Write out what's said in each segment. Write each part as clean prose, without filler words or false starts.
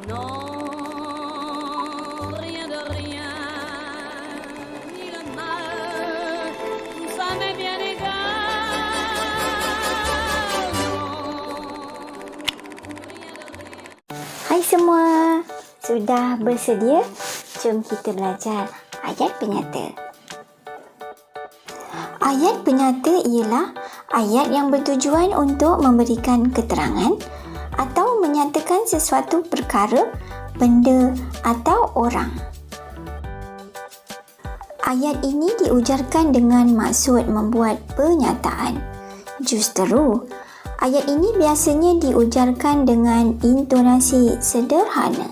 Non, rien de rien, ni le mal, tout ça m'est bien égal. Non, rien de rien. Hai semua, sudah bersedia? Jom kita belajar ayat penyata. Ayat penyata ialah ayat yang bertujuan untuk memberikan keterangan atau menyatakan sesuatu perkara, benda atau orang. Ayat ini diujarkan dengan maksud membuat pernyataan. Justeru, ayat ini biasanya diujarkan dengan intonasi sederhana.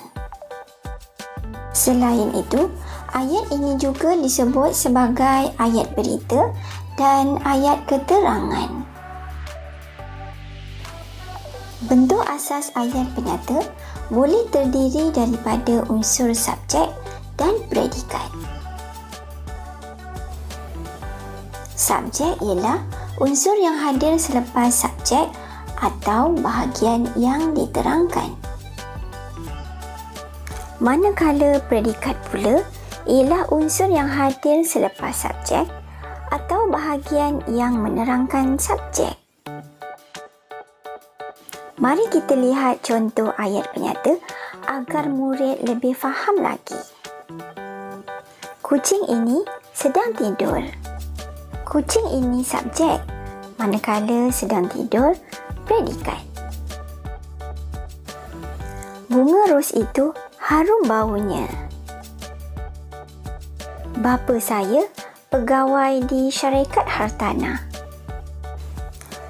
Selain itu, ayat ini juga disebut sebagai ayat berita dan ayat keterangan. Bentuk asas ayat penyata boleh terdiri daripada unsur subjek dan predikat. Subjek ialah unsur yang hadir selepas subjek atau bahagian yang diterangkan. Manakala predikat pula ialah unsur yang hadir selepas subjek atau bahagian yang menerangkan subjek. Mari kita lihat contoh ayat penyata agar murid lebih faham lagi. Kucing ini sedang tidur. Kucing ini subjek, manakala sedang tidur predikat. Bunga ros itu harum baunya. Bapa saya pegawai di syarikat hartanah.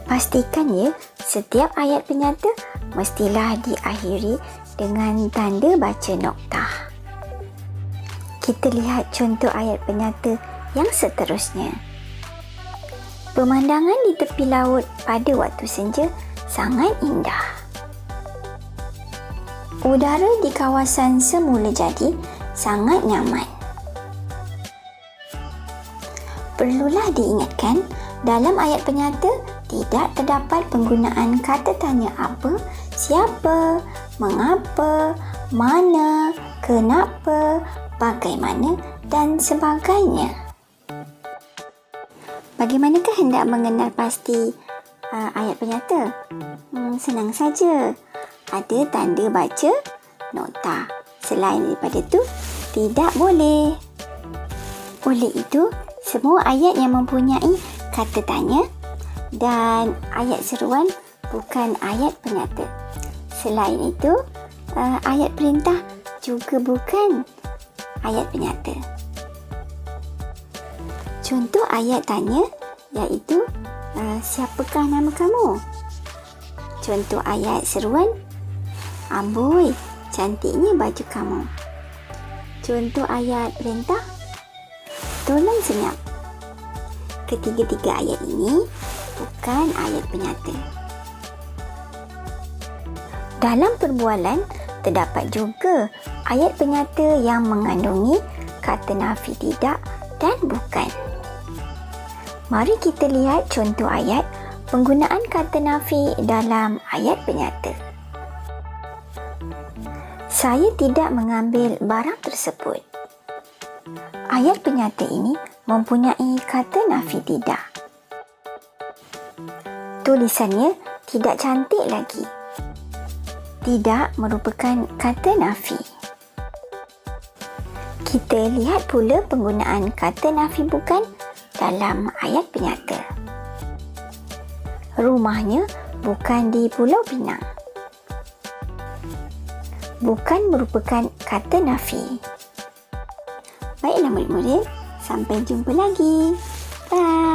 Pastikan ya, setiap ayat penyata mestilah diakhiri dengan tanda baca noktah. Kita lihat contoh ayat penyata yang seterusnya. Pemandangan di tepi laut pada waktu senja sangat indah. Udara di kawasan semula jadi sangat nyaman. Perlulah diingatkan, dalam ayat penyata tidak terdapat penggunaan kata tanya apa, siapa, mengapa, mana, kenapa, bagaimana dan sebagainya. Bagaimanakah hendak mengenal pasti ayat penyata? Senang saja. Ada tanda baca nota. Selain daripada itu, tidak boleh. Oleh itu, semua ayat yang mempunyai kata tanya dan ayat seruan bukan ayat penyata. Selain itu, ayat perintah juga bukan ayat penyata. Contoh ayat tanya iaitu siapakah nama kamu? Contoh ayat seruan, amboi, cantiknya baju kamu. Contoh ayat perintah, tolong senyap. Ketiga-tiga ayat ini bukan ayat penyata. Dalam perbualan, terdapat juga ayat penyata yang mengandungi kata nafi tidak dan bukan. Mari kita lihat contoh ayat penggunaan kata nafi dalam ayat penyata. Saya tidak mengambil barang tersebut. Ayat penyata ini mempunyai kata nafi tidak. Tulisannya tidak cantik lagi. Tidak merupakan kata nafi. Kita lihat pula penggunaan kata nafi bukan dalam ayat penyata. Rumahnya bukan di Pulau Pinang. Bukan merupakan kata nafi. Baiklah murid-murid, sampai jumpa lagi. Bye.